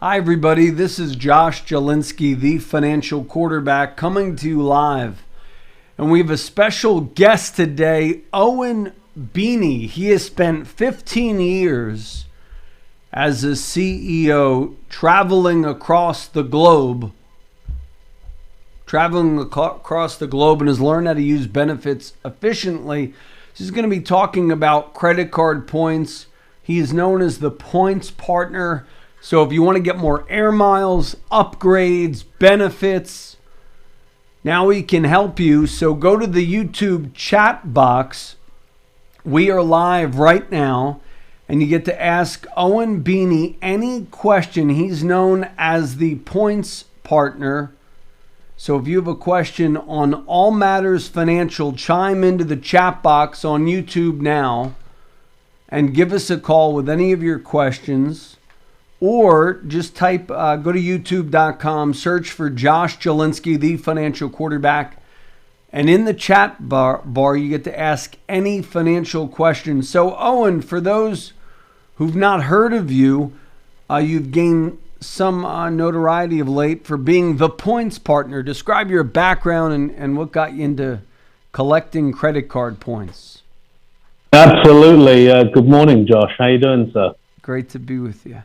Hi, everybody. This is Josh Jelinski, the financial quarterback, coming to you live. And we have a special guest today, Owen Beiny. He has spent 15 years as a CEO traveling across the globe and has learned how to use benefits efficiently. He's going to be talking about credit card points. He is known as the points partner. So if you want to get more air miles, upgrades, benefits, now we can help you. So go to the YouTube chat box. We are live right now, and you get to ask Owen Beiny any question. He's known as the points partner. So if you have a question on all matters financial, chime into the chat box on YouTube now and give us a call with any of your questions. Or just go to youtube.com, search for Josh Jelinski, the financial quarterback. And in the chat bar, you get to ask any financial question. So, Owen, for those who've not heard of you, you've gained some notoriety of late for being the points partner. Describe your background and what got you into collecting credit card points. Absolutely. Good morning, Josh. How you doing, sir? Great to be with you.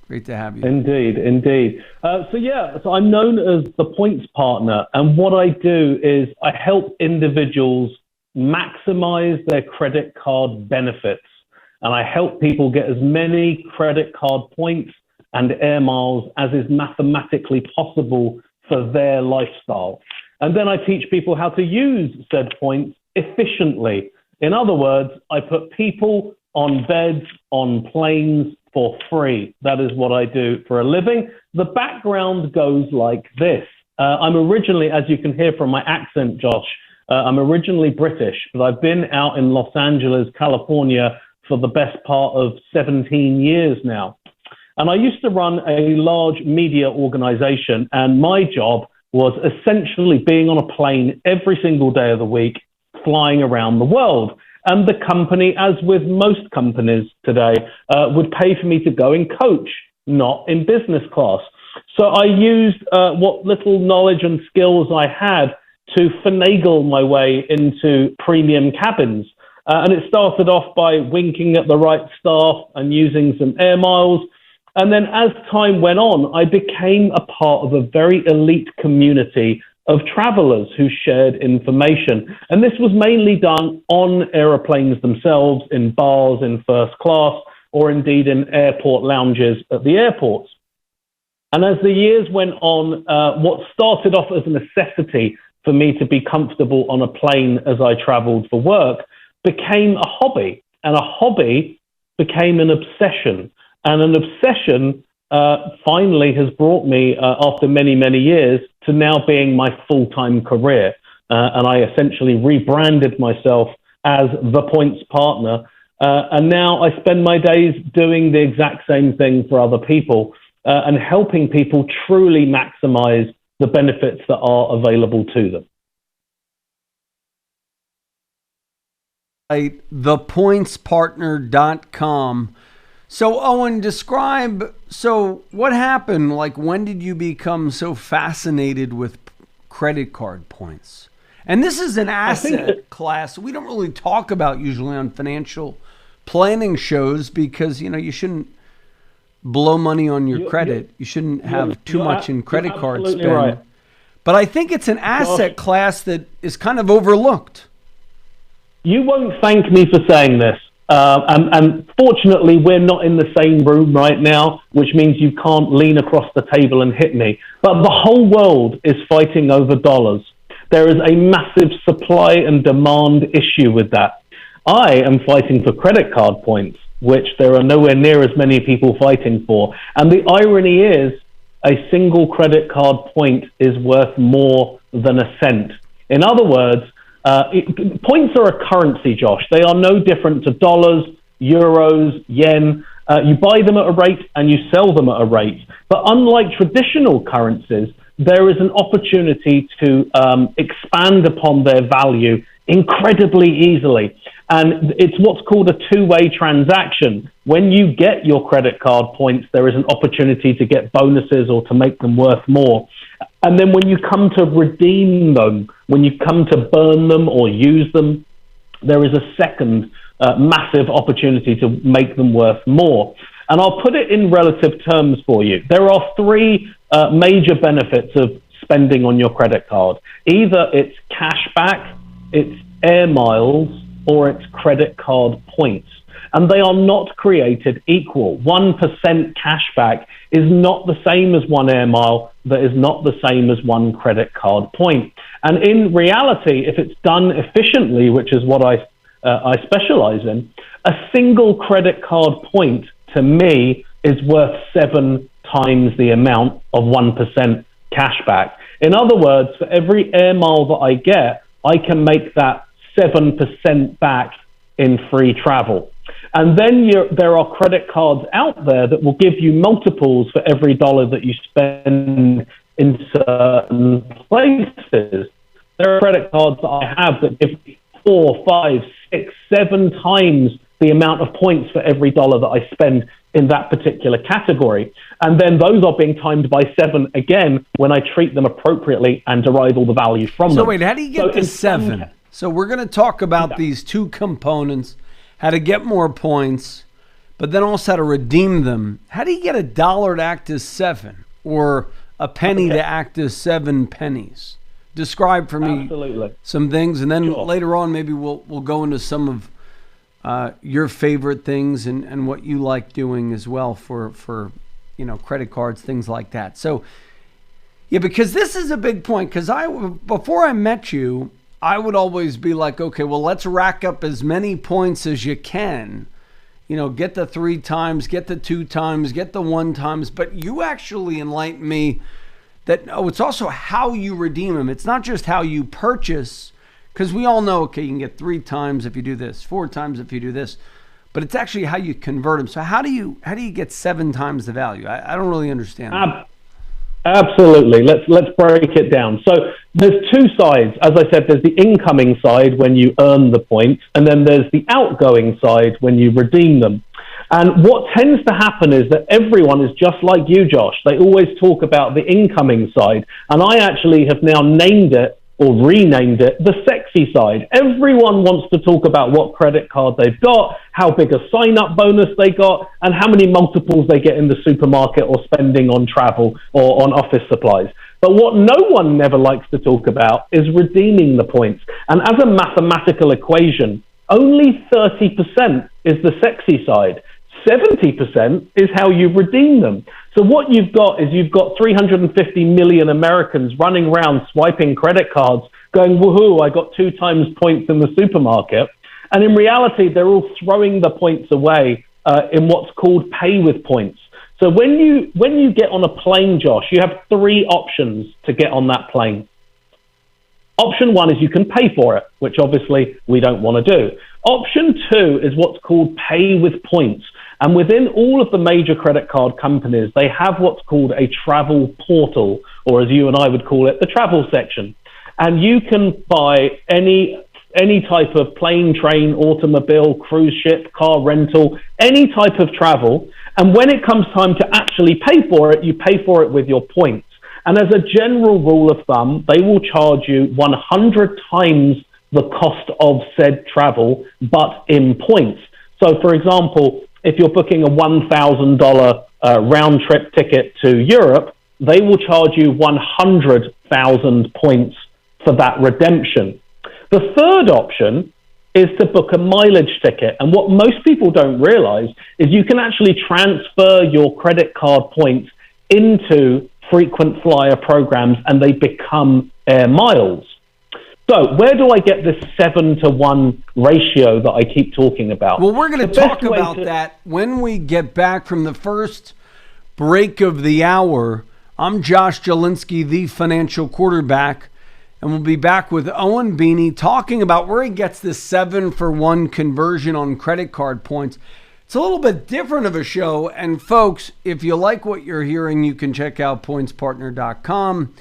Great to have you. Indeed. So I'm known as the points partner, and what I do is I help individuals maximize their credit card benefits, and I help people get as many credit card points and air miles as is mathematically possible for their lifestyle. And then I teach people how to use said points efficiently. In other words, I put people on beds, on planes, for free. That is what I do for a living. The background goes like this. I'm originally, as you can hear from my accent, Josh, I'm originally British, but I've been out in Los Angeles, California for the best part of 17 years now. And I used to run a large media organization, and my job was essentially being on a plane every single day of the week, flying around the world. And the company, as with most companies today, would pay for me to go in coach, not in business class. So I used what little knowledge and skills I had to finagle my way into premium cabins. And it started off by winking at the right staff and using some air miles. And then as time went on, I became a part of a very elite community of travelers who shared information. And this was mainly done on aeroplanes themselves, in bars, in first class, or indeed in airport lounges at the airports. And as the years went on, what started off as a necessity for me to be comfortable on a plane as I traveled for work became a hobby. And a hobby became an obsession. And an obsession finally has brought me, after many, many years, to now being my full-time career. And I essentially rebranded myself as the points partner. And now I spend my days doing the exact same thing for other people and helping people truly maximize the benefits that are available to them. Thepointspartner.com. So, Owen, what happened? Like, when did you become so fascinated with credit card points? And this is an asset class we don't really talk about usually on financial planning shows because, you shouldn't blow money on your credit. You shouldn't have too much in credit card spend. Right. But I think it's an asset class that is kind of overlooked. You won't thank me for saying this. And fortunately, we're not in the same room right now, which means you can't lean across the table and hit me. But the whole world is fighting over dollars. There is a massive supply and demand issue with that. I am fighting for credit card points, which there are nowhere near as many people fighting for. And the irony is, a single credit card point is worth more than a cent. In other words, points are a currency, Josh. They are no different to dollars, euros, yen. You buy them at a rate and you sell them at a rate. But unlike traditional currencies, there is an opportunity to expand upon their value incredibly easily. And it's what's called a two-way transaction. When you get your credit card points, there is an opportunity to get bonuses or to make them worth more. And then when you come to redeem them, when you come to burn them or use them, there is a second massive opportunity to make them worth more. And I'll put it in relative terms for you. There are three major benefits of spending on your credit card. Either it's cashback, it's air miles, or it's credit card points. And they are not created equal. 1% cashback is not the same as 1 air mile, that is not the same as 1 credit card point. And in reality, if it's done efficiently, which is what I specialize in, a single credit card point to me is worth 7 times the amount of 1% cashback. In other words, for every air mile that I get, I can make that 7% back in free travel. And then there are credit cards out there that will give you multiples for every dollar that you spend in certain places. There are credit cards that I have that give 4, 5, 6, 7 times the amount of points for every dollar that I spend in that particular category. And then those are being timed by 7 again when I treat them appropriately and derive all the value from them. So wait, how do you get to 7? So we're going to talk about these two components, how to get more points, but then also how to redeem them. How do you get $1 to act as 7 or a penny to act as 7 pennies? Describe for me some things, and then later on maybe we'll go into some of your favorite things and what you like doing as well for credit cards, things like that. So yeah, because this is a big point, because before I met you, I would always be like, okay, well, let's rack up as many points as you can. Get the 3 times, get the 2 times, get the 1 times. But you actually enlightened me that, it's also how you redeem them. It's not just how you purchase, because we all know, okay, you can get 3 times if you do this, 4 times if you do this. But it's actually how you convert them. So how do you get 7 times the value? I don't really understand that. Absolutely. Let's break it down. So there's 2 sides. As I said, there's the incoming side when you earn the points, and then there's the outgoing side when you redeem them. And what tends to happen is that everyone is just like you, Josh. They always talk about the incoming side, and I actually have now named it or renamed it the sexy side. Everyone wants to talk about what credit card they've got, how big a sign-up bonus they got, and how many multiples they get in the supermarket or spending on travel or on office supplies. But what no one never likes to talk about is redeeming the points. And as a mathematical equation, only 30% is the sexy side. 70% is how you redeem them. So what you've got is 350 million Americans running around swiping credit cards going, woohoo, I got 2 times points in the supermarket. And in reality, they're all throwing the points away in what's called pay with points. So when you get on a plane, Josh, you have 3 options to get on that plane. Option 1 is you can pay for it, which obviously we don't want to do. Option 2 is what's called pay with points. And within all of the major credit card companies, they have what's called a travel portal, or as you and I would call it, the travel section. And you can buy any type of plane, train, automobile, cruise ship, car rental, any type of travel. And when it comes time to actually pay for it, you pay for it with your points. And as a general rule of thumb, they will charge you 100 times the cost of said travel, but in points. So, for example, if you're booking a $1,000 round trip ticket to Europe, they will charge you 100,000 points for that redemption. The third option is to book a mileage ticket. And what most people don't realize is you can actually transfer your credit card points into frequent flyer programs and they become air miles. So where do I get this 7-to-1 ratio that I keep talking about? Well, we're going to talk about that when we get back from the first break of the hour. I'm Josh Jelinski, the financial quarterback, and we'll be back with Owen Beiny talking about where he gets this 7-for-1 conversion on credit card points. It's a little bit different of a show, and folks, if you like what you're hearing, you can check out pointspartner.com.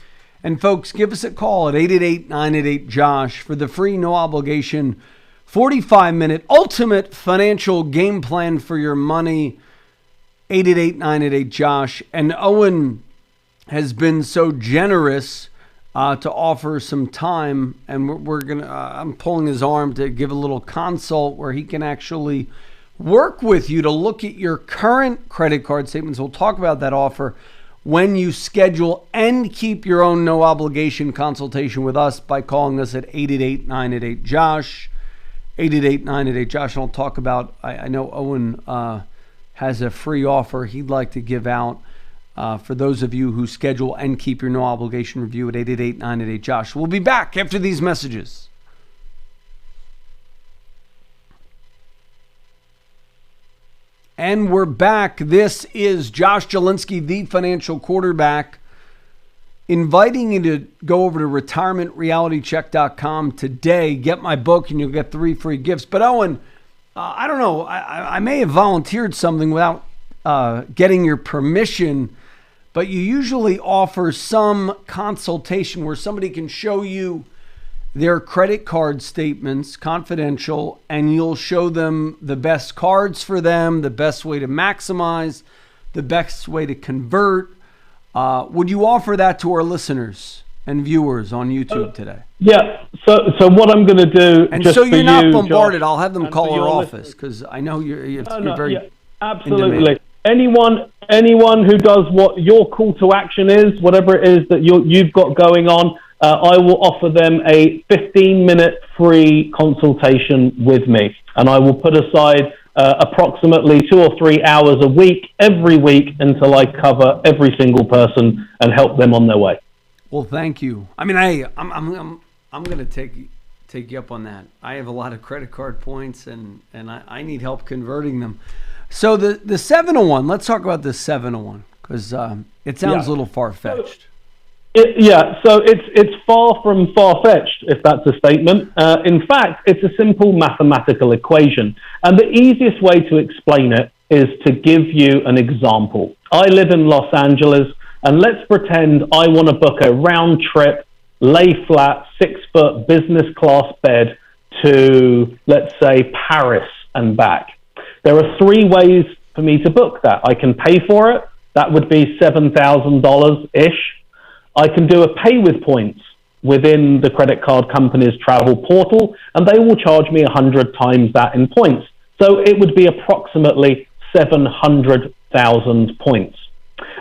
And folks, give us a call at 888-988-JOSH for the free, no obligation 45-minute ultimate financial game plan for your money. 888-988-JOSH. And Owen has been so generous to offer some time, and we're gonna. I'm pulling his arm to give a little consult where he can actually work with you to look at your current credit card statements. We'll talk about that offer when you schedule and keep your own no obligation consultation with us by calling us at 888-988-JOSH. 888-988-JOSH. And I'll talk about. I know Owen has a free offer he'd like to give out. For those of you who schedule and keep your no obligation review at 888-988-JOSH. We'll be back after these messages. And we're back. This is Josh Jelinski, the financial quarterback, inviting you to go over to retirementrealitycheck.com today. Get my book and you'll get 3 free gifts. But Owen, I don't know. I may have volunteered something without getting your permission, but you usually offer some consultation where somebody can show you their credit card statements, confidential, and you'll show them the best cards for them, the best way to maximize, the best way to convert. Would you offer that to our listeners and viewers on YouTube today? Yeah. So what I'm going to do, and just so you're not bombarded. Josh, I'll have them call our office because I know you're very absolutely. Anyone who does what your call to action is, whatever it is that you've got going on, I will offer them a 15-minute free consultation with me, and I will put aside approximately 2 or 3 hours a week, every week, until I cover every single person and help them on their way. Well, thank you. I mean, I'm going to take you up on that. I have a lot of credit card points, and I need help converting them. So the 701, let's talk about the 701 because it sounds a little far-fetched. So it's far from far-fetched, if that's a statement. In fact, it's a simple mathematical equation. And the easiest way to explain it is to give you an example. I live in Los Angeles, and let's pretend I want to book a round-trip, lay-flat, 6-foot business class bed to, let's say, Paris and back. There are 3 ways for me to book that. I can pay for it. That would be $7,000-ish. I can do a pay with points within the credit card company's travel portal, and they will charge me 100 times that in points. So it would be approximately 700,000 points.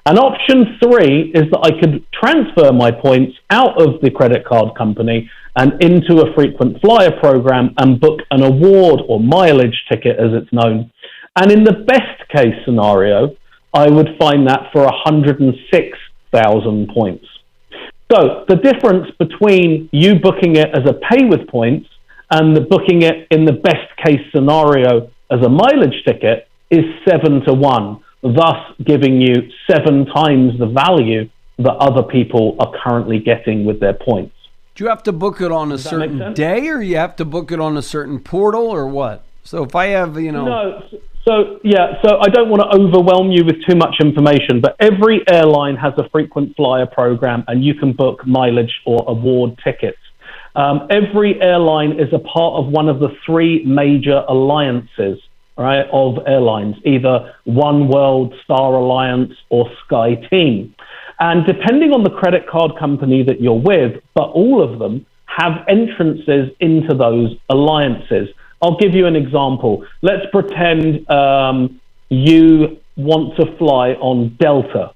And option 3 is that I could transfer my points out of the credit card company and into a frequent flyer program and book an award or mileage ticket, as it's known. And in the best case scenario, I would find that for 106,000 points. So the difference between you booking it as a pay with points and the booking it in the best case scenario as a mileage ticket is 7-to-1, thus giving you 7 times the value that other people are currently getting with their points. Do you have to book it on a certain day, or you have to book it on a certain portal, or what? So if I have, No, so I don't want to overwhelm you with too much information, but every airline has a frequent flyer program, and you can book mileage or award tickets. Every airline is a part of one of the 3 major alliances, right, of airlines, either One World, Star Alliance, or SkyTeam. And depending on the credit card company that you're with, but all of them have entrances into those alliances. I'll give you an example. Let's pretend you want to fly on Delta.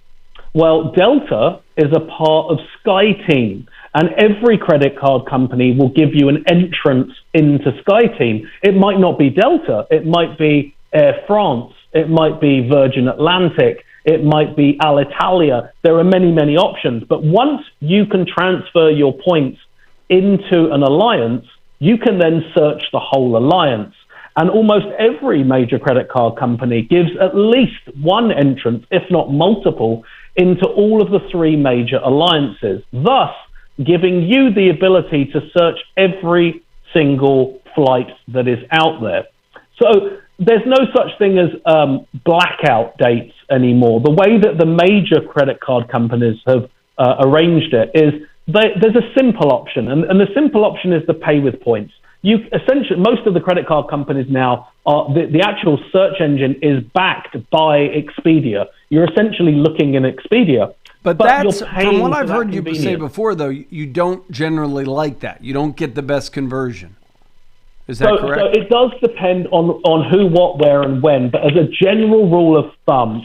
Well, Delta is a part of SkyTeam, and every credit card company will give you an entrance into SkyTeam. It might not be Delta. It might be Air France. It might be Virgin Atlantic. It might be Alitalia. There are many, many options. But once you can transfer your points into an alliance, you can then search the whole alliance. And almost every major credit card company gives at least one entrance, if not multiple, into all of the 3 major alliances, thus giving you the ability to search every single flight that is out there. So there's no such thing as blackout dates anymore. The way that the major credit card companies have arranged it is there's a simple option, and the simple option is the pay with points. you essentially, most of the credit card companies now are, the actual search engine is backed by Expedia. You're essentially looking in Expedia. But that's, from what I've heard you say before, though, you don't generally like that. You don't get the best conversion. Is that correct? So it does depend on who, what, where, and when. But as a general rule of thumb,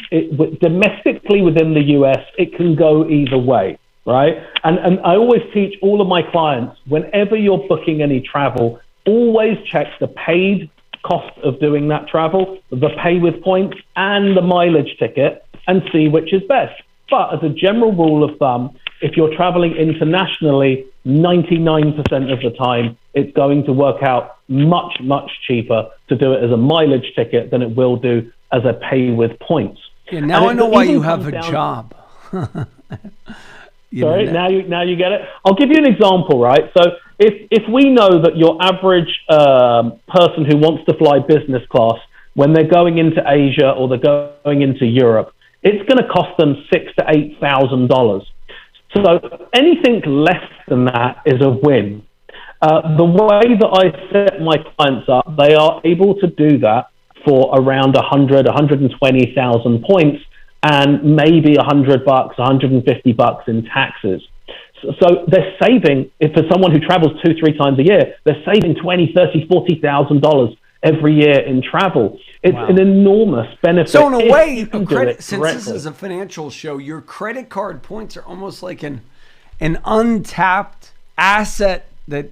domestically within the US, it can go either way, right? And I always teach all of my clients, whenever you're booking any travel, always check the paid cost of doing that travel, the pay with points, and the mileage ticket, and see which is best. But as a general rule of thumb, if you're traveling internationally, 99% of the time, it's going to work out much, much cheaper to do it as a mileage ticket than it will do as a pay with points. Yeah, now I know why you have a job. Sorry, now you get it? I'll give you an example, right? So if we know that your average person who wants to fly business class, when they're going into Asia or they're going into Europe, it's going to cost them $6,000 to $8,000. So anything less than that is a win. The way that I set my clients up, they are able to do that for around 120,000 points and maybe $100, $150 in taxes. So they're saving, if for someone who travels 2-3 times a year, they're saving $20,000, $30,000, $40,000 every year in travel. It's an enormous benefit. So in a way, since this is a financial show, your credit card points are almost like an untapped asset that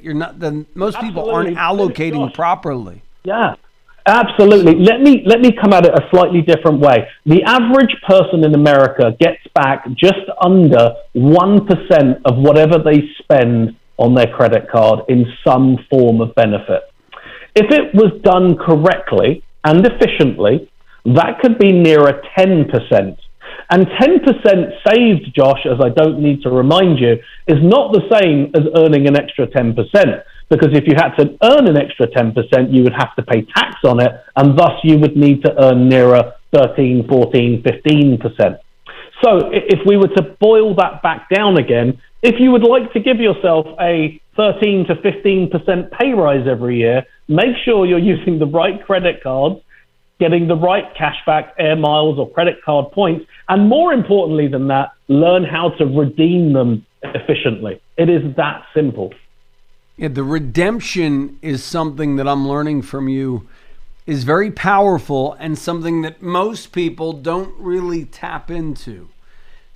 you're not, most people aren't allocating properly. Yeah, absolutely. Let me come at it a slightly different way. The average person in America gets back just under 1% of whatever they spend on their credit card in some form of benefit. If it was done correctly and efficiently, that could be nearer 10%. And 10% saved, Josh, as I don't need to remind you, is not the same as earning an extra 10%. Because if you had to earn an extra 10%, you would have to pay tax on it, and thus you would need to earn nearer 13, 14, 15%. So if we were to boil that back down again, if you would like to give yourself a 13 to 15% pay rise every year, make sure you're using the right credit cards, getting the right cashback, air miles, or credit card points, and more importantly than that, learn how to redeem them efficiently. It is that simple. Yeah, the redemption is something that I'm learning from you is very powerful and something that most people don't really tap into.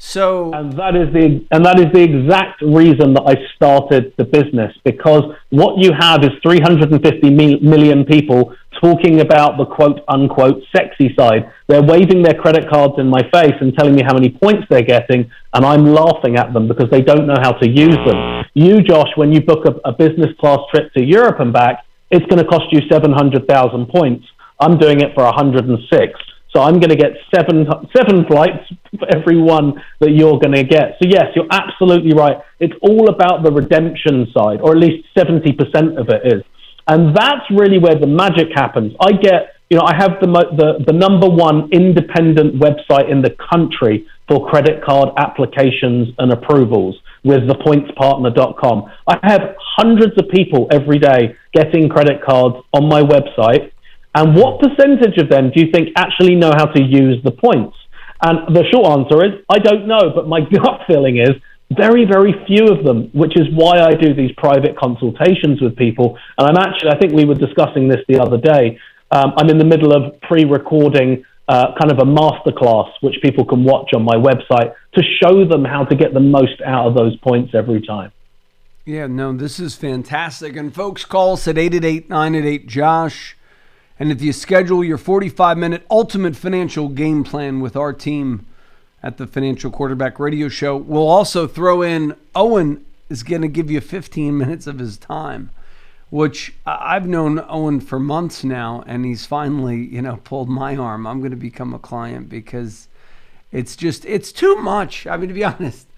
So, and that is the exact reason that I started the business, because what you have is 350 million people talking about the quote unquote sexy side. They're waving their credit cards in my face and telling me how many points they're getting, and I'm laughing at them because they don't know how to use them. You, Josh, when you book a business class trip to Europe and back, it's going to cost you 700,000 points. I'm doing it for 106. So I'm going to get seven flights for every one that you're going to get. So yes, you're absolutely right. It's all about the redemption side, or at least 70% of it is. And that's really where the magic happens. I have the number one independent website in the country for credit card applications and approvals with thepointspartner.com. I have hundreds of people every day getting credit cards on my website. And what percentage of them do you think actually know how to use the points? And the short answer is, I don't know, but my gut feeling is very, very few of them, which is why I do these private consultations with people. And I think we were discussing this the other day. I'm in the middle of pre-recording kind of a masterclass, which people can watch on my website to show them how to get the most out of those points every time. Yeah, no, this is fantastic. And folks, call us at 888-988-JOSH. And if you schedule your 45-minute ultimate financial game plan with our team at the Financial Quarterback Radio Show, we'll also throw in Owen is going to give you 15 minutes of his time, which I've known Owen for months now, and he's finally, pulled my arm. I'm going to become a client because it's too much. I mean, to be honest,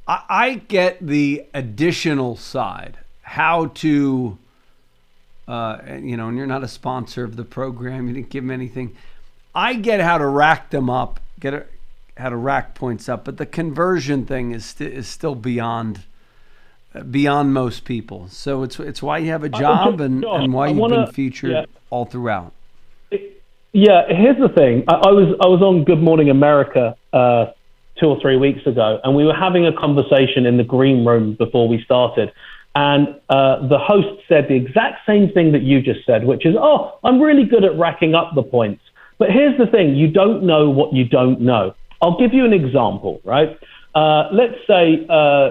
I get the additional side, how to... and you're not a sponsor of the program. You didn't give them anything. I get how to rack them up, how to rack points up, but the conversion thing is still beyond beyond most people. So it's why you have a job and why you've been featured all throughout. Yeah, here's the thing. I was on Good Morning America 2 or 3 weeks ago, and we were having a conversation in the green room before we started. And the host said the exact same thing that you just said, which is, oh, I'm really good at racking up the points. But here's the thing. You don't know what you don't know. I'll give you an example, right? Let's say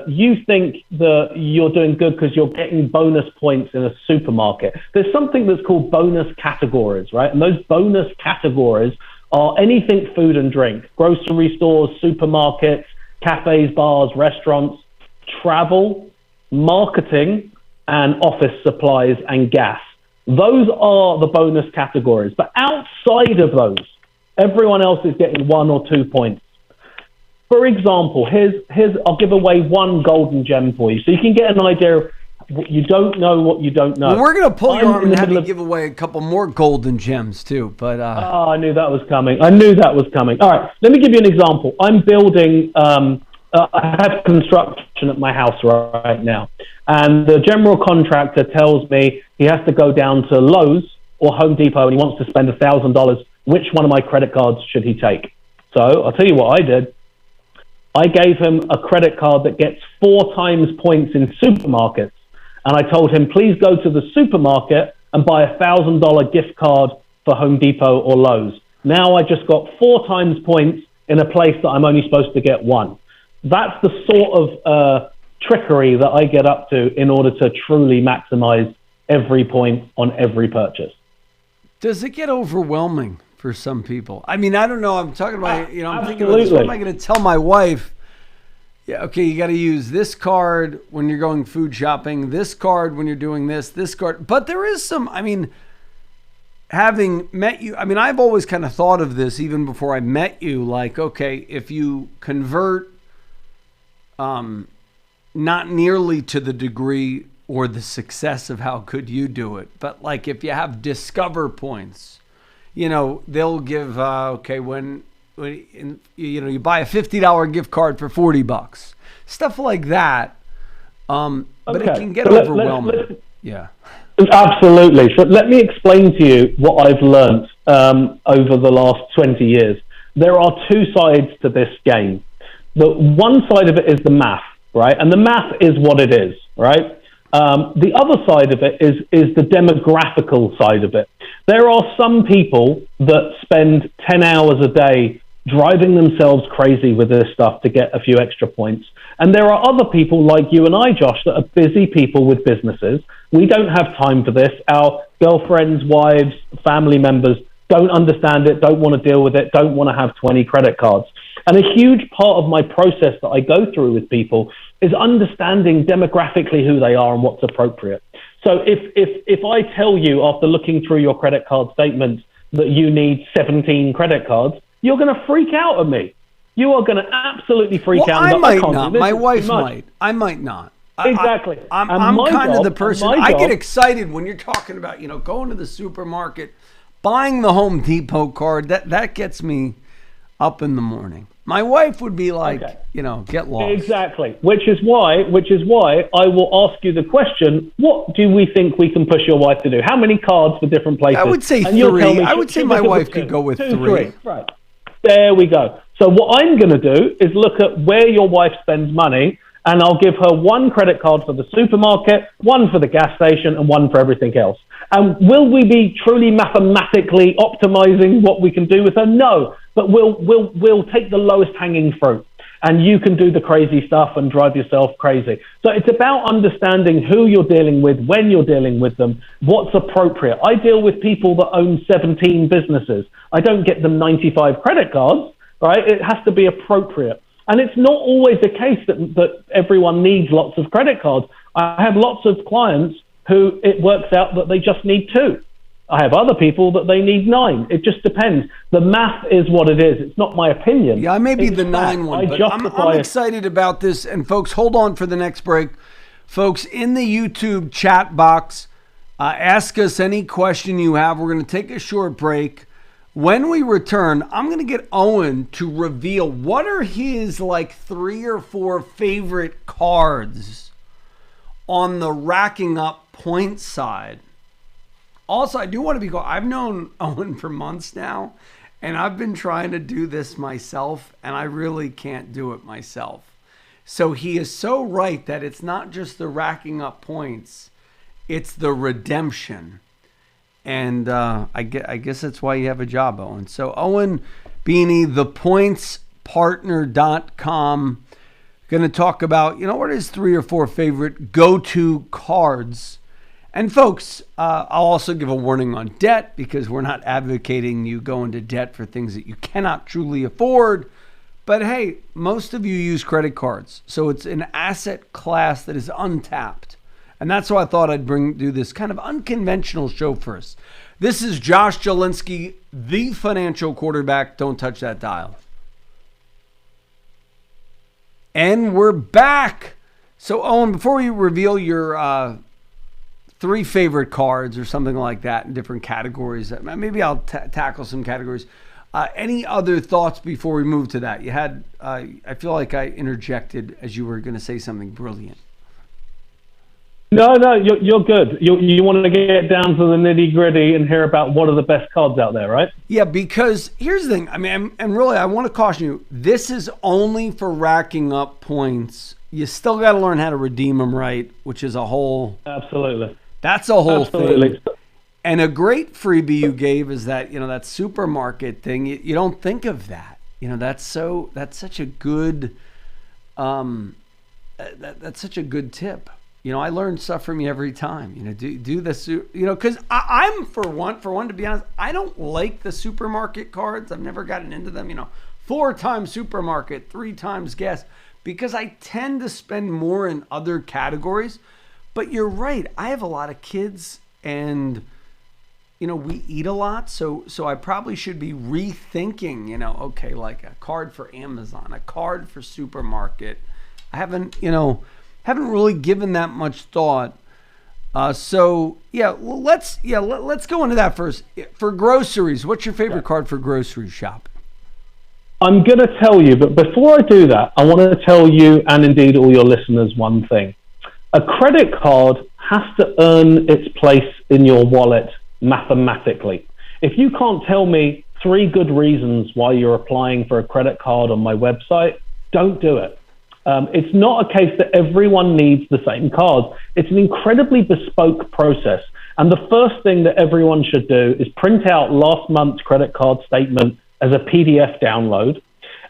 you think that you're doing good because you're getting bonus points in a supermarket. There's something that's called bonus categories, right? And those bonus categories are anything food and drink, grocery stores, supermarkets, cafes, bars, restaurants, travel, marketing, and office supplies and gas. Those are the bonus categories. But outside of those, everyone else is getting 1 or 2 points. For example, I'll give away one golden gem for you, so you can get an idea of what you don't know. Well, we're going to pull your arm and have you give away a couple more golden gems too. But I knew that was coming. All right, let me give you an example. I'm building. I have construction at my house right now, and the general contractor tells me he has to go down to Lowe's or Home Depot, and he wants to spend $1,000. Which one of my credit cards should he take? So I'll tell you what I did. I gave him a credit card that gets 4 times points in supermarkets. And I told him, please go to the supermarket and buy a $1,000 gift card for Home Depot or Lowe's. Now I just got 4 times points in a place that I'm only supposed to get 1. That's the sort of trickery that I get up to in order to truly maximize every point on every purchase. Does it get overwhelming for some people? I mean, I don't know. I'm talking about, I'm thinking about this. What am I going to tell my wife? Yeah, okay, you got to use this card when you're going food shopping, this card when you're doing this card. But there is some, having met you, I've always kind of thought of this even before I met you, like, okay, if you convert not nearly to the degree or the success of how good you do it, but like if you have discover points, they'll give, when you buy a $50 gift card for $40, stuff like that. But it can get overwhelming. Yeah, absolutely. So let me explain to you what I've learned over the last 20 years. There are 2 sides to this game. The one side of it is the math, right? And the math is what it is, right? The other side of it is the demographical side of it. There are some people that spend 10 hours a day driving themselves crazy with this stuff to get a few extra points. And there are other people like you and I, Josh, that are busy people with businesses. We don't have time for this. Our girlfriends, wives, family members don't understand it, don't want to deal with it, don't want to have 20 credit cards. And a huge part of my process that I go through with people is understanding demographically who they are and what's appropriate. So if I tell you after looking through your credit card statement that you need 17 credit cards, you're going to freak out at me. You are going to absolutely freak out. I might not. My wife might. I might not. Exactly. I'm kind of the person. I get excited when you're talking about, going to the supermarket, buying the Home Depot card. That gets me up in the morning. My wife would be like, get lost. Exactly. Which is why I will ask you the question, what do we think we can push your wife to do? How many cards for different places? I would say 3. I would say my wife could go with 3. Right. There we go. So what I'm going to do is look at where your wife spends money, and I'll give her 1 credit card for the supermarket, 1 for the gas station, and 1 for everything else. And will we be truly mathematically optimizing what we can do with her? No, but we'll take the lowest hanging fruit, and you can do the crazy stuff and drive yourself crazy. So it's about understanding who you're dealing with, when you're dealing with them, what's appropriate. I deal with people that own 17 businesses. I don't get them 95 credit cards, right? It has to be appropriate. And it's not always the case that everyone needs lots of credit cards. I have lots of clients who it works out that they just need 2. I have other people that they need 9. It just depends. The math is what it is. It's not my opinion. Yeah, I may be the 9 one, but I'm excited about this. And folks, hold on for the next break. Folks, in the YouTube chat box, ask us any question you have. We're going to take a short break. When we return, I'm going to get Owen to reveal what are his 3 or 4 favorite cards on the racking up point side. Also, I do want to be clear. I've known Owen for months now, and I've been trying to do this myself, and I really can't do it myself. So he is so right that it's not just the racking up points, it's the redemption. And I guess that's why you have a job, Owen. So Owen Beiny, thepointspartner.com. Going to talk about, what his 3 or 4 favorite go-to cards. And folks, I'll also give a warning on debt, because we're not advocating you go into debt for things that you cannot truly afford. But hey, most of you use credit cards, so it's an asset class that is untapped. And that's why I thought I'd do this kind of unconventional show first. This is Josh Jelinski, the financial quarterback. Don't touch that dial. And we're back. So Owen, before we reveal your 3 favorite cards or something like that in different categories, maybe I'll tackle some categories. Any other thoughts before we move to that? You had, I feel like I interjected as you were going to say something brilliant. No, you're good. You want to get down to the nitty gritty and hear about what are the best cards out there, right? Yeah, because here's the thing. I mean, and really, I want to caution you. This is only for racking up points. You still got to learn how to redeem them right, which is a whole. Absolutely. That's a whole Absolutely. thing. And a great freebie you gave is that, that supermarket thing. You don't think of that. That's such a good, that's such a good tip. I learn stuff from you every time. Do this, because I'm for one, to be honest, I don't like the supermarket cards. I've never gotten into them, 4 times supermarket, 3 times gas, because I tend to spend more in other categories. But you're right. I have a lot of kids and, we eat a lot. So I probably should be rethinking, okay, like a card for Amazon, a card for supermarket. I haven't really given that much thought. Let's go into that first. For groceries, what's your favorite card for grocery shopping? I'm going to tell you, but before I do that, I want to tell you, and indeed all your listeners, one thing. A credit card has to earn its place in your wallet mathematically. If you can't tell me 3 good reasons why you're applying for a credit card on my website, don't do it. It's not a case that everyone needs the same cards. It's an incredibly bespoke process. And the first thing that everyone should do is print out last month's credit card statement as a PDF download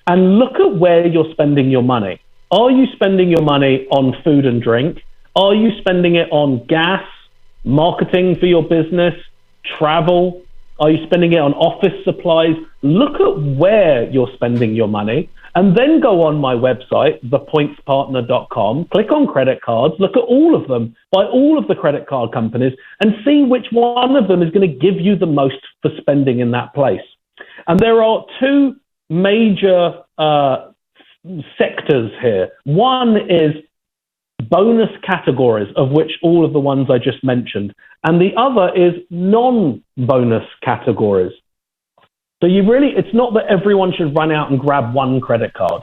and look at where you're spending your money. Are you spending your money on food and drink? Are you spending it on gas, marketing for your business, travel? Are you spending it on office supplies? Look at where you're spending your money. And then go on my website, thepointspartner.com, click on credit cards, look at all of them by all of the credit card companies and see which one of them is going to give you the most for spending in that place. And there are 2 major sectors here. One is bonus categories, of which all of the ones I just mentioned. And the other is non-bonus categories. So it's not that everyone should run out and grab one credit card.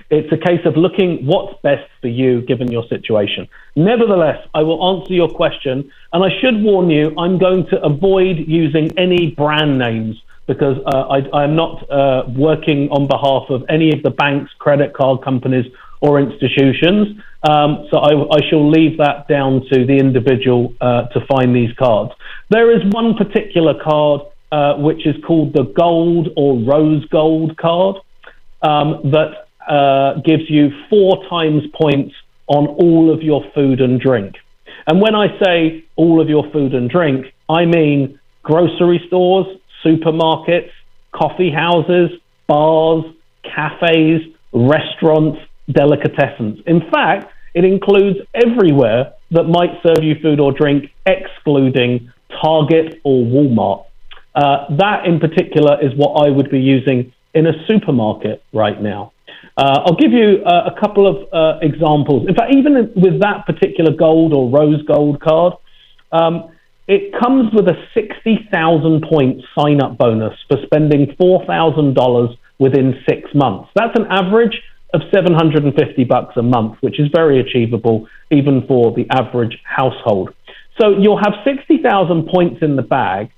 It's a case of looking what's best for you given your situation. Nevertheless, I will answer your question. And I should warn you, I'm going to avoid using any brand names because I'm not working on behalf of any of the banks, credit card companies, or institutions. So I shall leave that down to the individual to find these cards. There is one particular card which is called the gold or rose gold card that gives you 4 times points on all of your food and drink. And when I say all of your food and drink, I mean grocery stores, supermarkets, coffee houses, bars, cafes, restaurants, delicatessens. In fact, it includes everywhere that might serve you food or drink, excluding Target or Walmart. That in particular is what I would be using in a supermarket right now. I'll give you a couple of examples. In fact, even with that particular gold or rose gold card, it comes with a 60,000 point sign-up bonus for spending $4,000 within 6 months. That's an average of $750 a month, which is very achievable even for the average household. So you'll have 60,000 points in the bag.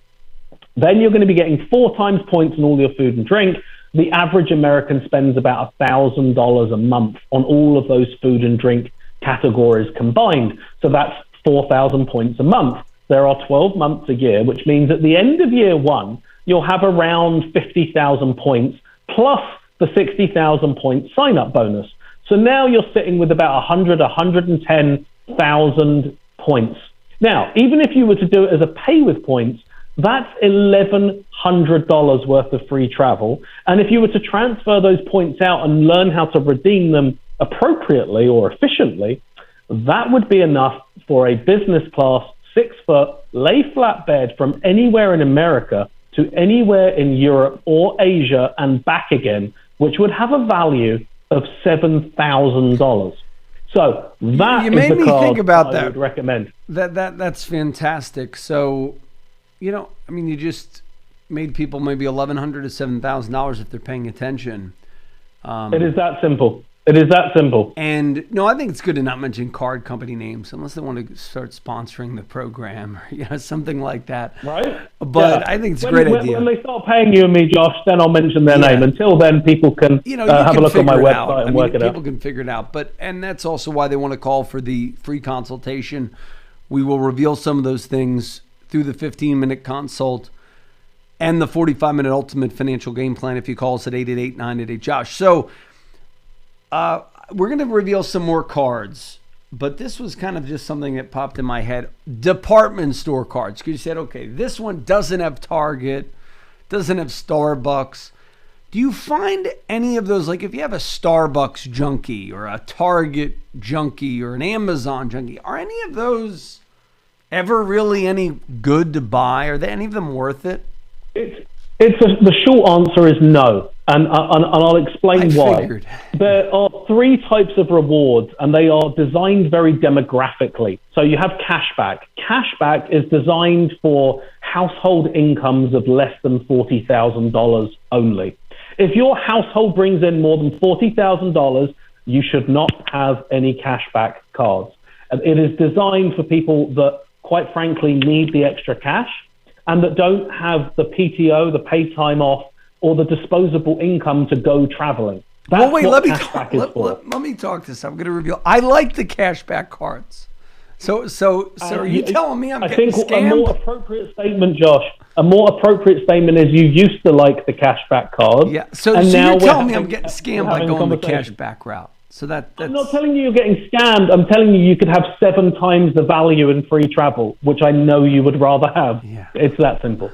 Then you're going to be getting 4 times points on all your food and drink. The average American spends about $1,000 a month on all of those food and drink categories combined. So that's 4,000 points a month. There are 12 months a year, which means at the end of year one, you'll have around 50,000 points plus the 60,000 point sign-up bonus. So now you're sitting with about 110,000 points. Now, even if you were to do it as a pay with points, that's $1,100 worth of free travel. And if you were to transfer those points out and learn how to redeem them appropriately or efficiently, that would be enough for a business class 6-foot lay flat bed from anywhere in America to anywhere in Europe or Asia and back again, which would have a value of $7,000. So that you is made the me card think about I that. would recommend. That's fantastic. So, you know, I mean, you just made people maybe $1,100 to $7,000 if they're paying attention. It is that simple. It is that simple. And no, I think it's good to not mention card company names unless they want to start sponsoring the program or something like that. Right. But yeah. I think it's a great idea. When they start paying you and me, Josh, then I'll mention their name. Until then, people can have a look on my website and work it out. People can figure it out. And that's also why they want to call for the free consultation. We will reveal some of those things through the 15-minute consult and the 45-minute ultimate financial game plan if you call us at 888-988-JOSH. So we're going to reveal some more cards, but this was kind of just something that popped in my head. Department store cards. Because you said, okay, this one doesn't have Target, doesn't have Starbucks. Do you find any of those, like if you have a Starbucks junkie or a Target junkie or an Amazon junkie, are any of those ever really any good to buy? Are any of them worth it? The short answer is no, and I'll explain why. Figured. There are 3 types of rewards, and they are designed very demographically. So you have cashback. Cashback is designed for household incomes of less than $40,000 only. If your household brings in more than $40,000, you should not have any cashback cards. And it is designed for people that, quite frankly, need the extra cash and that don't have the PTO, the paid time off, or the disposable income to go traveling. That's let me talk this. I'm going to reveal. I like the cashback cards. So are you telling me I'm getting scammed? I think a more appropriate statement, Josh, a more appropriate statement is you used to like the cashback card. Yeah. So you're telling me I'm getting scammed by going the cashback route. So that's... I'm not telling you you're getting scammed. I'm telling you could have 7 times the value in free travel, which I know you would rather have. Yeah. It's that simple.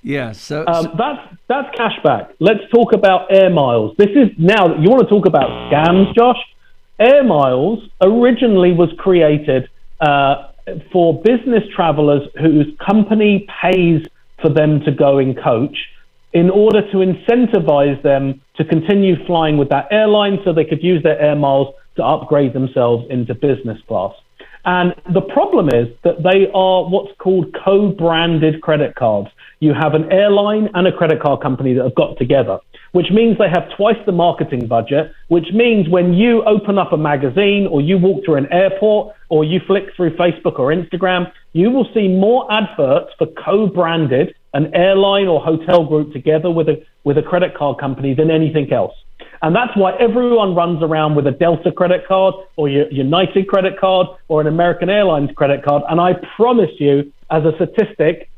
Yeah. So that's cashback. Let's talk about air miles. This is now you want to talk about scams, Josh. Air miles originally was created for business travelers whose company pays for them to go in coach, in order to incentivize them to continue flying with that airline so they could use their air miles to upgrade themselves into business class. And the problem is that they are what's called co-branded credit cards. You have an airline and a credit card company that have got together, which means they have twice the marketing budget, which means when you open up a magazine or you walk through an airport or you flick through Facebook or Instagram, you will see more adverts for co-branded, an airline or hotel group together with a credit card company than anything else. And that's why everyone runs around with a Delta credit card or your United credit card or an American Airlines credit card. And I promise you, as a statistic,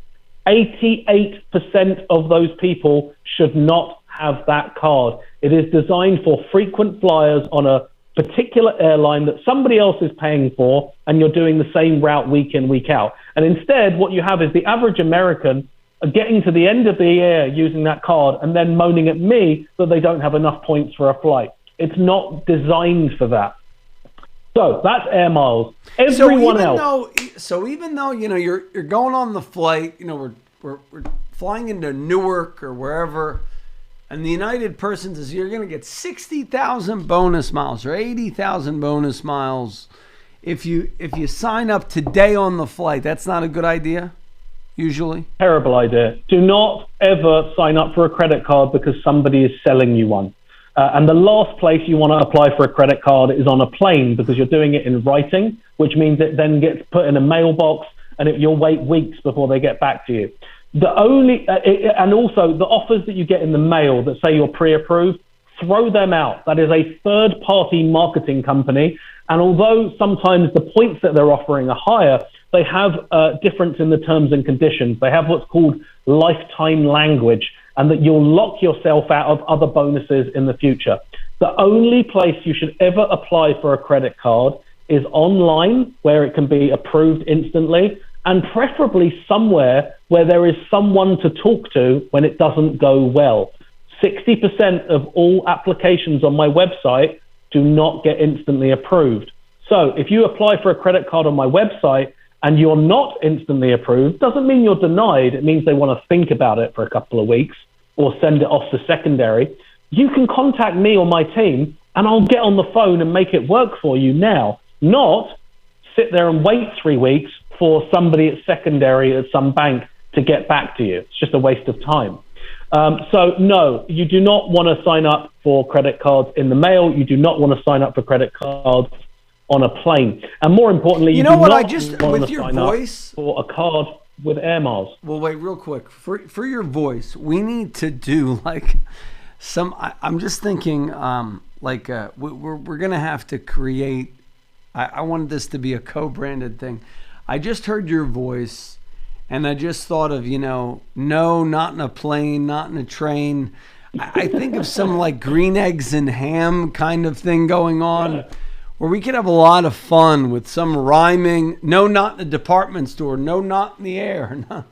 88% of those people should not have that card. It is designed for frequent flyers on a particular airline that somebody else is paying for, and you're doing the same route week in, week out. And instead, what you have is the average American getting to the end of the year using that card and then moaning at me that they don't have enough points for a flight. It's not designed for that. So that's air miles. Everyone else. Even though you're going on the flight, we're flying into Newark or wherever, and the United person says you're going to get 60,000 bonus miles or 80,000 bonus miles if you sign up today on the flight. That's not a good idea. Usually? Terrible idea. Do not ever sign up for a credit card because somebody is selling you one. And the last place you want to apply for a credit card is on a plane, because you're doing it in writing, which means it then gets put in a mailbox and you'll wait weeks before they get back to you. And also the offers that you get in the mail that say you're pre-approved, throw them out. That is a third-party marketing company. And although sometimes the points that they're offering are higher, they have a difference in the terms and conditions. They have what's called lifetime language, and that you'll lock yourself out of other bonuses in the future. The only place you should ever apply for a credit card is online, where it can be approved instantly, and preferably somewhere where there is someone to talk to when it doesn't go well. 60% of all applications on my website do not get instantly approved. So if you apply for a credit card on my website and you're not instantly approved, doesn't mean you're denied. It means they want to think about it for a couple of weeks or send it off to secondary. You can contact me or my team and I'll get on the phone and make it work for you now, not sit there and wait 3 weeks for somebody at secondary at some bank to get back to you. It's just a waste of time. So no, you do not want to sign up for credit cards in the mail. You do not want to sign up for credit cards on a plane. And more importantly, you know what? I just with your voice for a card with air miles. Well, wait, real quick for your voice, we need to do like some. I'm just thinking, we're gonna have to create. I wanted this to be a co-branded thing. I just heard your voice, and I just thought of no, not in a plane, not in a train. I think of some like green eggs and ham kind of thing going on. Yeah. Where we could have a lot of fun with some rhyming. No, not in a department store. No, not in the air. No.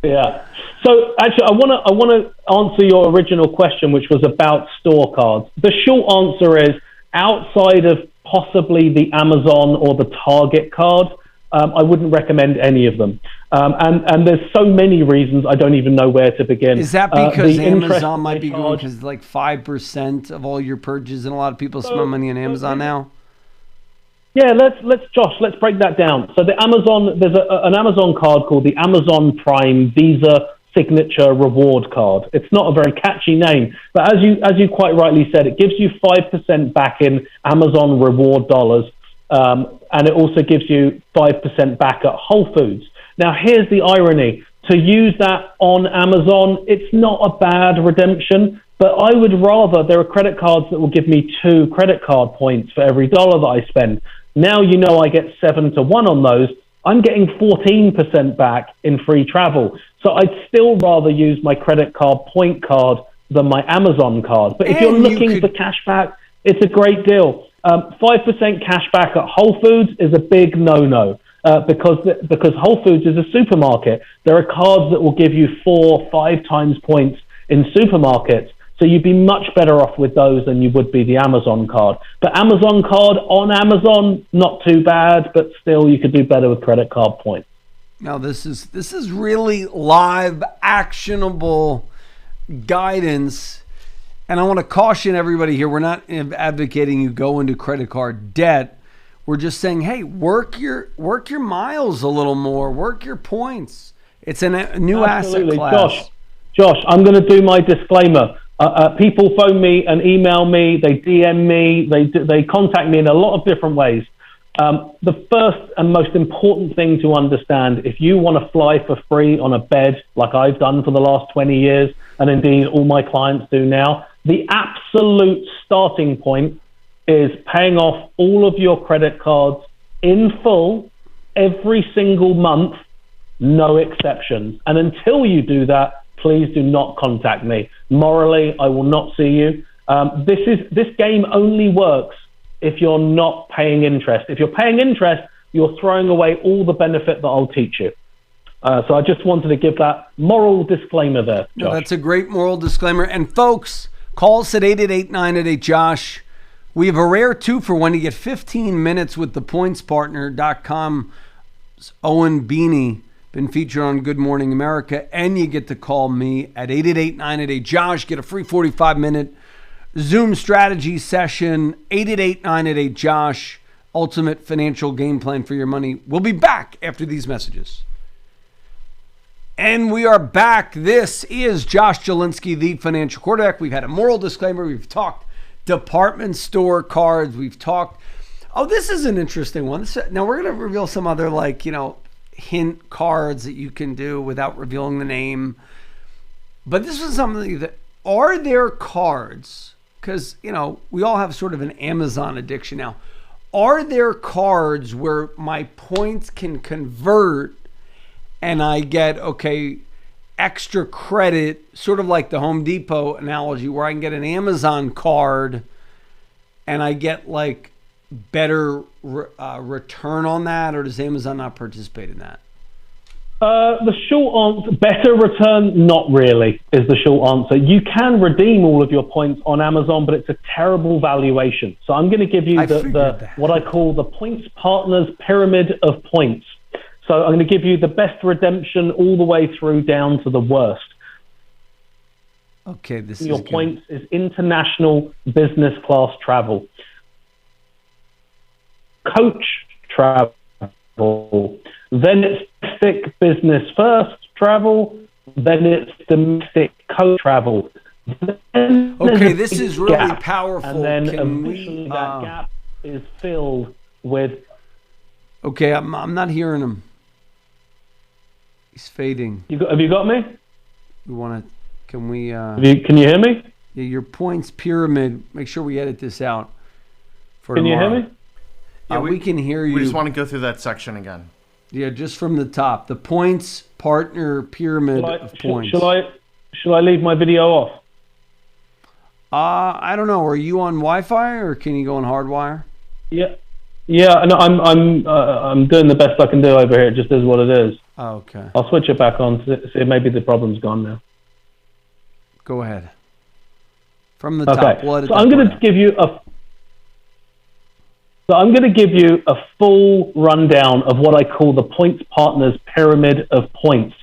Yeah. So actually, I want to answer your original question, which was about store cards. The short answer is, outside of possibly the Amazon or the Target card, I wouldn't recommend any of them. And there's so many reasons I don't even know where to begin. Is that because Amazon might be going because like 5% of all your purchases, and a lot of people spend money on Amazon now? Yeah, let's break that down. So there's an Amazon card called the Amazon Prime Visa Signature Reward Card. It's not a very catchy name, but as you quite rightly said, it gives you 5% back in Amazon reward dollars, and it also gives you 5% back at Whole Foods. Now, here's the irony. To use that on Amazon, it's not a bad redemption, but I would rather, there are credit cards that will give me 2 credit card points for every dollar that I spend. Now I get 7 to 1 on those. I'm getting 14% back in free travel. So I'd still rather use my credit card point card than my Amazon card. But if you're looking for cash back, it's a great deal. 5% cash back at Whole Foods is a big no-no. Because Whole Foods is a supermarket. There are cards that will give you 4 or 5 times points in supermarkets. So you'd be much better off with those than you would be the Amazon card. But Amazon card on Amazon, not too bad, but still you could do better with credit card points. Now this is really live, actionable guidance. And I want to caution everybody here. We're not advocating you go into credit card debt. We're just saying, hey, work your miles a little more, work your points. It's a new Absolutely. asset class. Josh, I'm going to do my disclaimer. People phone me and email me, they DM me, they contact me in a lot of different ways. The first and most important thing to understand, if you want to fly for free on a bed, like I've done for the last 20 years, and indeed all my clients do now, the absolute starting point is paying off all of your credit cards in full every single month, no exceptions. And until you do that, please do not contact me. Morally, I will not see you. This game only works if you're not paying interest. If you're paying interest, you're throwing away all the benefit that I'll teach you. So I just wanted to give that moral disclaimer there, Josh. No, that's a great moral disclaimer. And folks, call us at 888-988-JOSH. We have a rare 2-for-1. You get 15 minutes with the pointspartner.com. Owen Beiny, been featured on Good Morning America, and you get to call me at 888-988-JOSH. Get a free 45-minute Zoom strategy session, 888-988-JOSH, ultimate financial game plan for your money. We'll be back after these messages. And we are back. This is Josh Jelinski, the Financial Quarterback. We've had a moral disclaimer. We've talked department store cards. We've talked. Oh, this is an interesting one. Now we're going to reveal some other, hint cards that you can do without revealing the name. But this is something that, are there cards? Because, we all have sort of an Amazon addiction now. Are there cards where my points can convert and I get, extra credit, sort of like the Home Depot analogy, where I can get an Amazon card and I get better return on that? Or does Amazon not participate in that? The short answer, better return, not really, is the short answer. You can redeem all of your points on Amazon, but it's a terrible valuation. So I'm going to give you what I call the points partners pyramid of points. So I'm going to give you the best redemption all the way through down to the worst. Okay, this is your points is international business class travel, coach travel, then it's domestic business first travel, then it's domestic coach travel. Okay, this is really powerful. And then eventually that gap is filled with. Okay, I'm not hearing him. He's fading. Have you got me? We want to. Can we? Can you hear me? Yeah, your points pyramid. Make sure we edit this out for Can tomorrow. you hear me? Yeah, we can hear you. We just want to go through that section again. Yeah, just from the top. The points partner pyramid of points. Shall I leave my video off? I don't know. Are you on Wi-Fi or can you go on hardwire? Yeah. No, I'm doing the best I can do over here. It just is what it is. Oh, okay. I'll switch it back on. See, maybe the problem's gone now. Go ahead. From the top. So I'm going to give you a full rundown of what I call the points partners pyramid of points.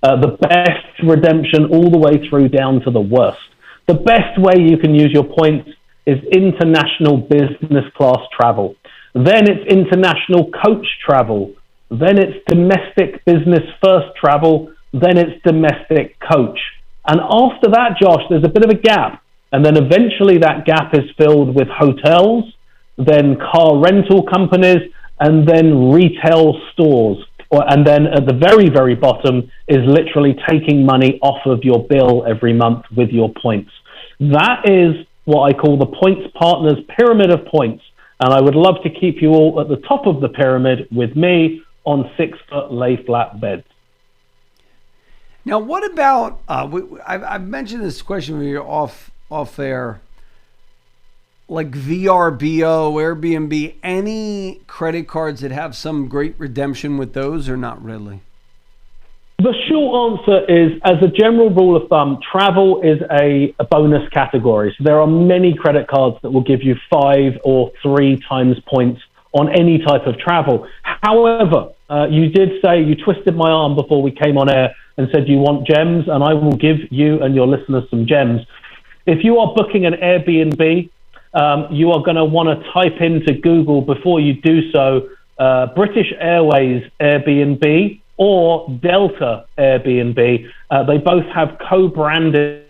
The best redemption all the way through down to the worst. The best way you can use your points is international business class travel. Then it's international coach travel. Then it's domestic business first travel. Then it's domestic coach. And after that, Josh, there's a bit of a gap. And then eventually that gap is filled with hotels, then car rental companies, and then retail stores. And then at the very, very bottom is literally taking money off of your bill every month with your points. That is what I call the points partners pyramid of points. And I would love to keep you all at the top of the pyramid with me on 6-foot lay flat beds. Now, what about, I've mentioned this question when you're off air, like VRBO, Airbnb, any credit cards that have some great redemption with those or not really? The short answer is, as a general rule of thumb, travel is a bonus category. So there are many credit cards that will give you 5 or 3 times points on any type of travel. However, you did say, you twisted my arm before we came on air and said you want gems, and I will give you and your listeners some gems. If you are booking an Airbnb, you are going to want to type into Google before you do so, British Airways Airbnb or Delta Airbnb. They both have co-branded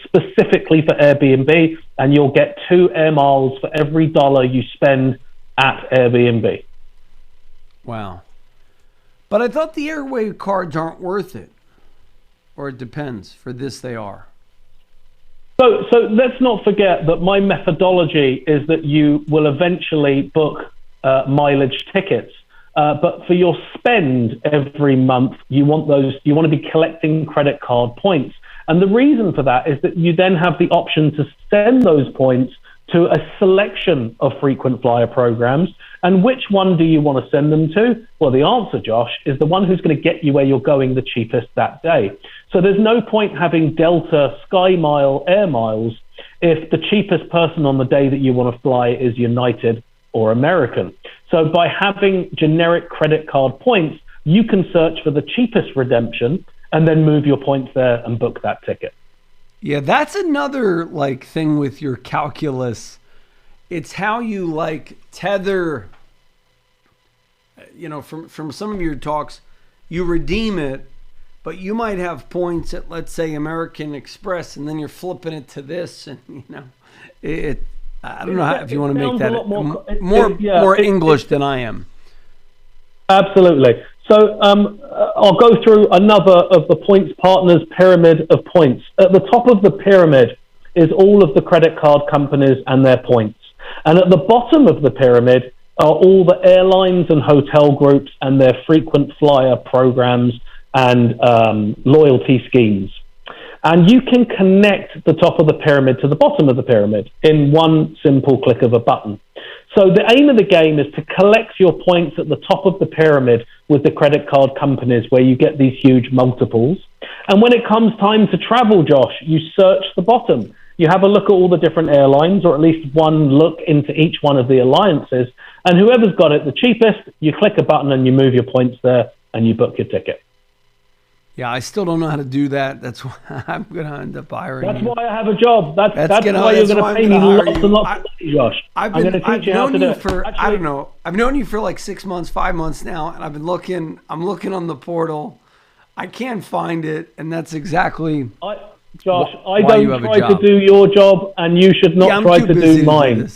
specifically for Airbnb, and you'll get 2 air miles for every dollar you spend at Airbnb. Wow. But I thought the airway cards aren't worth it. Or it depends. For this, they are. So let's not forget that my methodology is that you will eventually book mileage tickets. But for your spend every month, you want to be collecting credit card points. And the reason for that is that you then have the option to send those points to a selection of frequent flyer programs. And which one do you want to send them to? Well, the answer, Josh, is the one who's going to get you where you're going the cheapest that day. So there's no point having Delta Sky Mile air miles if the cheapest person on the day that you want to fly is United or American. So by having generic credit card points, you can search for the cheapest redemption and then move your points there and book that ticket. Yeah, that's another thing with your calculus. It's how you tether, from some of your talks, you redeem it, but you might have points at, let's say, American Express, and then you're flipping it to this, and I don't know if you want to make that more English than I am. Absolutely. So I'll go through another of the points partners pyramid of points. At the top of the pyramid is all of the credit card companies and their points. And at the bottom of the pyramid are all the airlines and hotel groups and their frequent flyer programs and loyalty schemes. And you can connect the top of the pyramid to the bottom of the pyramid in one simple click of a button. So the aim of the game is to collect your points at the top of the pyramid with the credit card companies where you get these huge multiples. And when it comes time to travel, Josh, you search the bottom. You have a look at all the different airlines, or at least one look into each one of the alliances. And whoever's got it the cheapest, you click a button and you move your points there and you book your ticket. Yeah, I still don't know how to do that. That's why I'm going to end up hiring you. That's why I have a job. That's why you're going to pay me lots and lots of money, Josh. I'm going to teach you how to do it. I don't know. I've known you for like 6 months, 5 months now, and I'm looking on the portal. I can't find it, and that's exactly Josh, I don't try to do your job, and you should not try to do mine.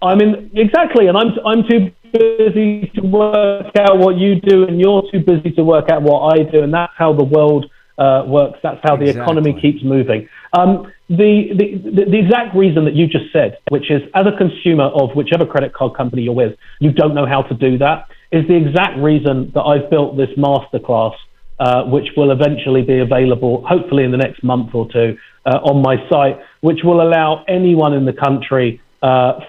I mean, exactly, and I'm too busy to work out what you do, and you're too busy to work out what I do, and that's how the world works. That's how the economy keeps moving. The exact reason that you just said, which is as a consumer of whichever credit card company you're with, you don't know how to do that, is the exact reason that I've built this masterclass, which will eventually be available, hopefully in the next month or two, on my site, which will allow anyone in the country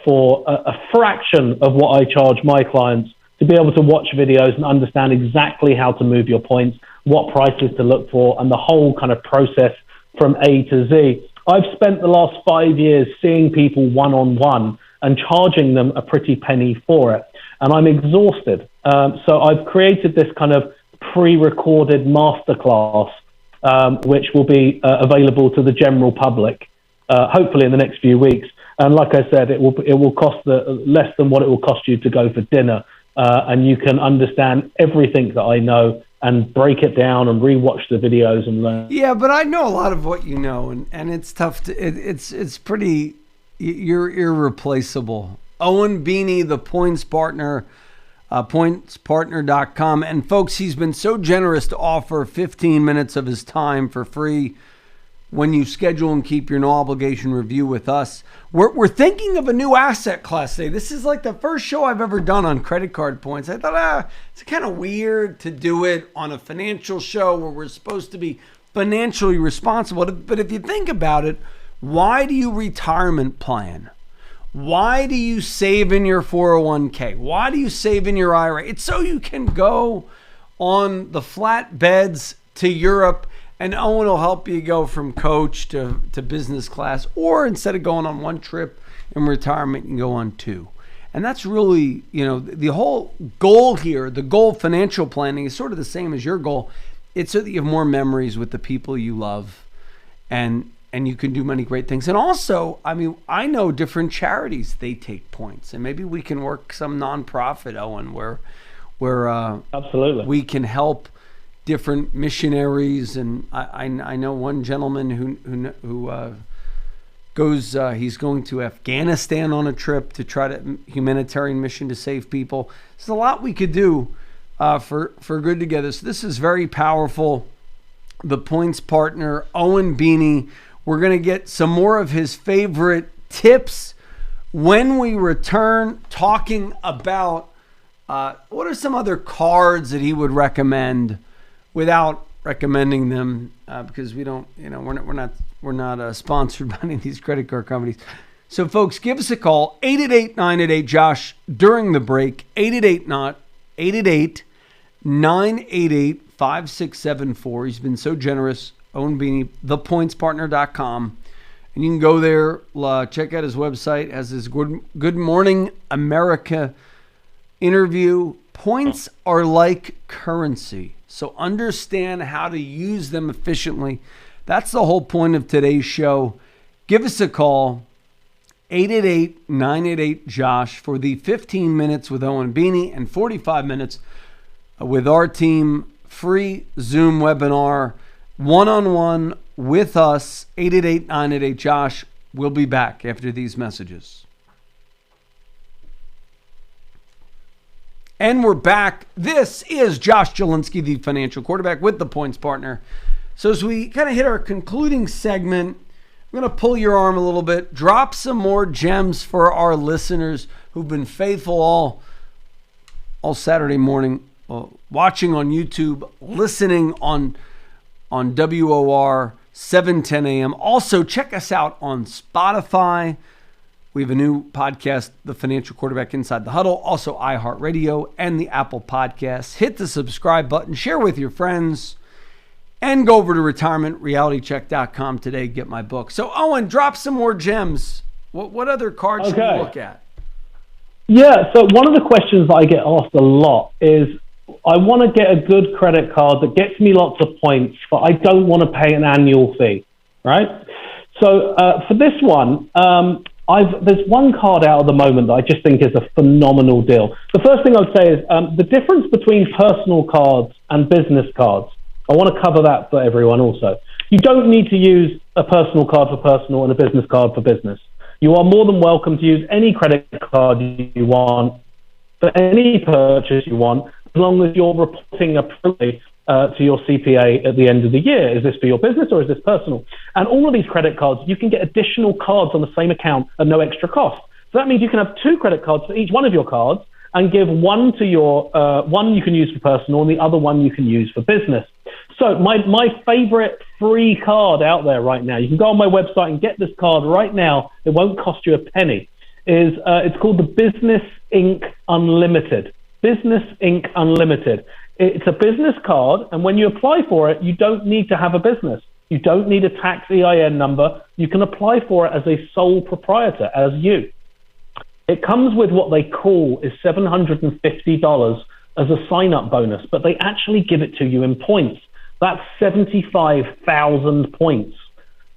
for a fraction of what I charge my clients to be able to watch videos and understand exactly how to move your points, what prices to look for, and the whole kind of process from A to Z. I've spent the last 5 years seeing people one-on-one and charging them a pretty penny for it, and I'm exhausted. So I've created this kind of pre-recorded masterclass, which will be available to the general public, hopefully in the next few weeks. And like I said, it will cost less than what it will cost you to go for dinner, and you can understand everything that I know and break it down and rewatch the videos and learn. Yeah, but I know a lot of what you know, and it's tough to. It's pretty. You're irreplaceable. Owen Beiny, the Points Partner, pointspartner.com. And folks, he's been so generous to offer 15 minutes of his time for free when you schedule and keep your no obligation review with us. We're thinking of a new asset class today. This is like the first show I've ever done on credit card points. I thought, it's kind of weird to do it on a financial show where we're supposed to be financially responsible. But if you think about it, why do you retirement plan? Why do you save in your 401k? Why do you save in your IRA? It's so you can go on the flatbeds to Europe, and Owen will help you go from coach to business class, or instead of going on one trip in retirement, you can go on two. And that's really, the whole goal here, the goal of financial planning is sort of the same as your goal. It's so that you have more memories with the people you love, and you can do many great things. And also, I know different charities, they take points, and maybe we can work some nonprofit, Owen, where absolutely we can help different missionaries. And I know one gentleman who goes, he's going to Afghanistan on a trip to try to humanitarian mission to save people. There's a lot we could do for good together. So this is very powerful. The Points Partner, Owen Beiny. We're going to get some more of his favorite tips when we return, talking about what are some other cards that he would recommend without recommending them, because we don't, we're not sponsored by any of these credit card companies. So folks, give us a call, 888-988-JOSH during the break, 888-988-5674. He's been so generous. Owen Beiny, thepointspartner.com. And you can go there, check out his website, has his Good Morning America interview. Points are like currency, so understand how to use them efficiently. That's the whole point of today's show. Give us a call, 888-988-JOSH for the 15 minutes with Owen Beiny and 45 minutes with our team free Zoom webinar, one-on-one with us, 888-988-JOSH. We'll be back after these messages. And we're back. This is Josh Jelinski, the financial quarterback with the Points Partner. So as we kind of hit our concluding segment, I'm going to pull your arm a little bit, drop some more gems for our listeners who've been faithful all Saturday morning, watching on YouTube, listening on WOR 7:10 a.m. Also, check us out on Spotify. We have a new podcast, The Financial Quarterback Inside the Huddle, also iHeartRadio and the Apple Podcasts. Hit the subscribe button, share with your friends, and go over to retirementrealitycheck.com today, get my book. So, Owen, drop some more gems. What other cards should we look at? Yeah, so one of the questions that I get asked a lot is, I want to get a good credit card that gets me lots of points, but I don't want to pay an annual fee, right? So for this one, there's one card out at the moment that I just think is a phenomenal deal. The first thing I'd say is the difference between personal cards and business cards. I want to cover that for everyone also. You don't need to use a personal card for personal and a business card for business. You are more than welcome to use any credit card you want for any purchase you want, as long as you're reporting appropriately to your CPA at the end of the year. Is this for your business or is this personal? And all of these credit cards, you can get additional cards on the same account at no extra cost. So that means you can have 2 credit cards for each one of your cards and give one to your, one you can use for personal and the other one you can use for business. So my favorite free card out there right now, you can go on my website and get this card right now. It won't cost you a penny. It's called the Business Inc. Unlimited. Business Inc. Unlimited. It's a business card, and when you apply for it, you don't need to have a business. You don't need a tax EIN number. You can apply for it as a sole proprietor, as you. It comes with what they call is $750 as a sign-up bonus, but they actually give it to you in points. That's 75,000 points.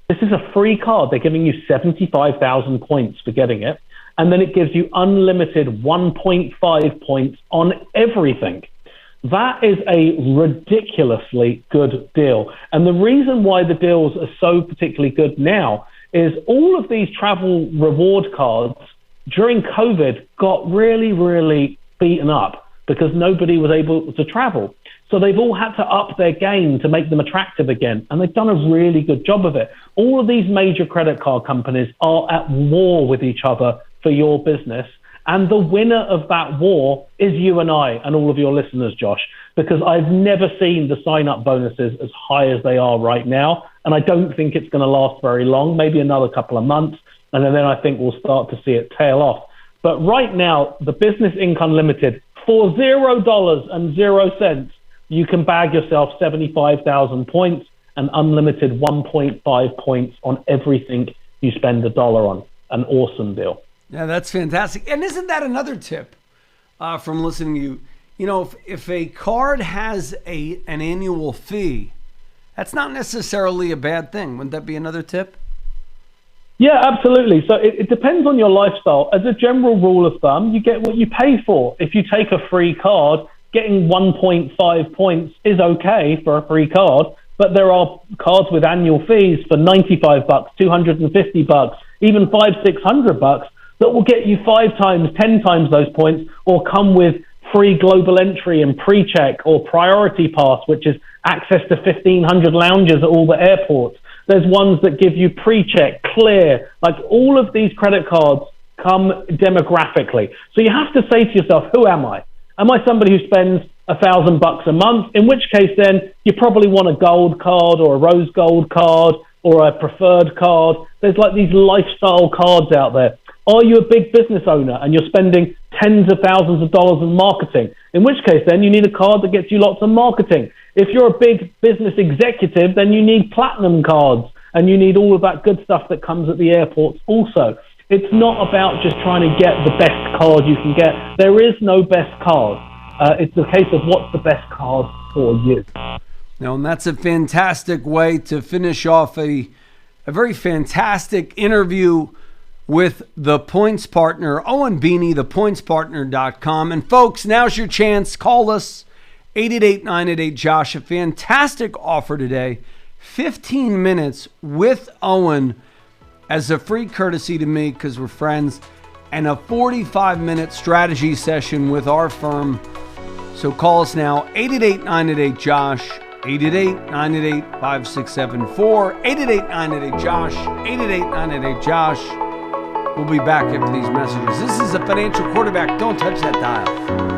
This is a free card. They're giving you 75,000 points for getting it. And then it gives you unlimited 1.5 points on everything. That is a ridiculously good deal. And the reason why the deals are so particularly good now is all of these travel reward cards during COVID got really, really beaten up because nobody was able to travel. So they've all had to up their game to make them attractive again. And they've done a really good job of it. All of these major credit card companies are at war with each other for your business. And the winner of that war is you and I and all of your listeners, Josh, because I've never seen the sign-up bonuses as high as they are right now. And I don't think it's going to last very long, maybe another couple of months. And then I think we'll start to see it tail off. But right now, the Business Inc. Unlimited, for $0.00, you can bag yourself 75,000 points and unlimited 1.5 points on everything you spend $1 on. An awesome deal. Yeah, that's fantastic. And isn't that another tip from listening to you? You know, if a card has an annual fee, that's not necessarily a bad thing. Wouldn't that be another tip? Yeah, absolutely. So it depends on your lifestyle. As a general rule of thumb, you get what you pay for. If you take a free card, getting 1.5 points is okay for a free card, but there are cards with annual fees for $95, $250, even $500-600 that will get you 5 times, 10 times those points, or come with free global entry and pre-check or priority pass, which is access to 1,500 lounges at all the airports. There's ones that give you pre-check, clear, like all of these credit cards come demographically. So you have to say to yourself, who am I? Am I somebody who spends $1,000 a month? In which case then you probably want a gold card or a rose gold card or a preferred card. There's like these lifestyle cards out there. Are you a big business owner and you're spending tens of thousands of dollars in marketing? In which case then you need a card that gets you lots of marketing. If you're a big business executive, then you need platinum cards and you need all of that good stuff that comes at the airports also. It's not about just trying to get the best card you can get. There is no best card. It's a case of what's the best card for you. Now, and that's a fantastic way to finish off a very fantastic interview with the Points Partner, Owen Beiny, thepointspartner.com. And folks, now's your chance. Call us, 888-988-JOSH. A fantastic offer today. 15 minutes with Owen as a free courtesy to me because we're friends, and a 45-minute strategy session with our firm. So call us now, 888-988-JOSH, 888-988-5674, 888-988-JOSH, 888-988-JOSH. We'll be back after these messages. This is a financial quarterback. Don't touch that dial.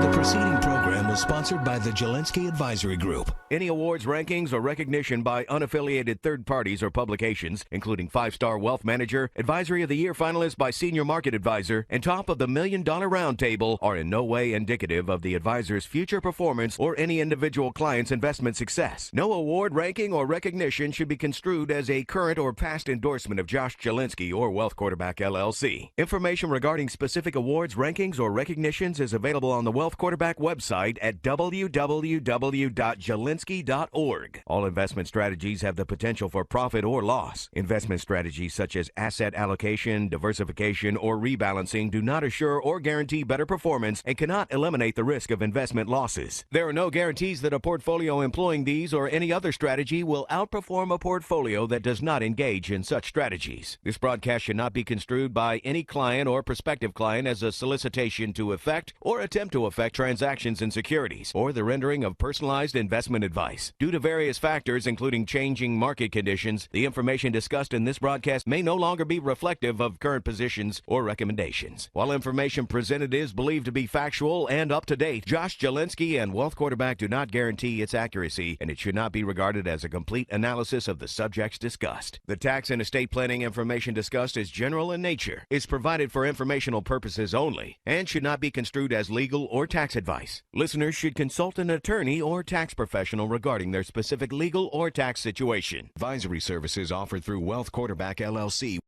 The preceding program was sponsored by the Jelensky Advisory Group. Any awards, rankings, or recognition by unaffiliated third parties or publications, including 5-Star Wealth Manager, Advisory of the Year finalist by Senior Market Advisor, and top of the $1 Million Roundtable, are in no way indicative of the advisor's future performance or any individual client's investment success. No award, ranking, or recognition should be construed as a current or past endorsement of Josh Jelensky or Wealth Quarterback LLC. Information regarding specific awards, rankings, or recognitions is available on the Wealth Quarterback website at www.jelensky.org. All investment strategies have the potential for profit or loss. Investment strategies such as asset allocation, diversification, or rebalancing do not assure or guarantee better performance and cannot eliminate the risk of investment losses. There are no guarantees that a portfolio employing these or any other strategy will outperform a portfolio that does not engage in such strategies. This broadcast should not be construed by any client or prospective client as a solicitation to effect or attempt to effect transactions in securities or the rendering of personalized investment advice. Due to various factors, including changing market conditions, the information discussed in this broadcast may no longer be reflective of current positions or recommendations. While information presented is believed to be factual and up to date, Josh Jelensky and Wealth Quarterback do not guarantee its accuracy, and it should not be regarded as a complete analysis of the subjects discussed. The tax and estate planning information discussed is general in nature, is provided for informational purposes only, and should not be construed as legal or tax advice. Listeners should consult an attorney or tax professional regarding their specific legal or tax situation. Advisory services offered through Wealth Quarterback LLC.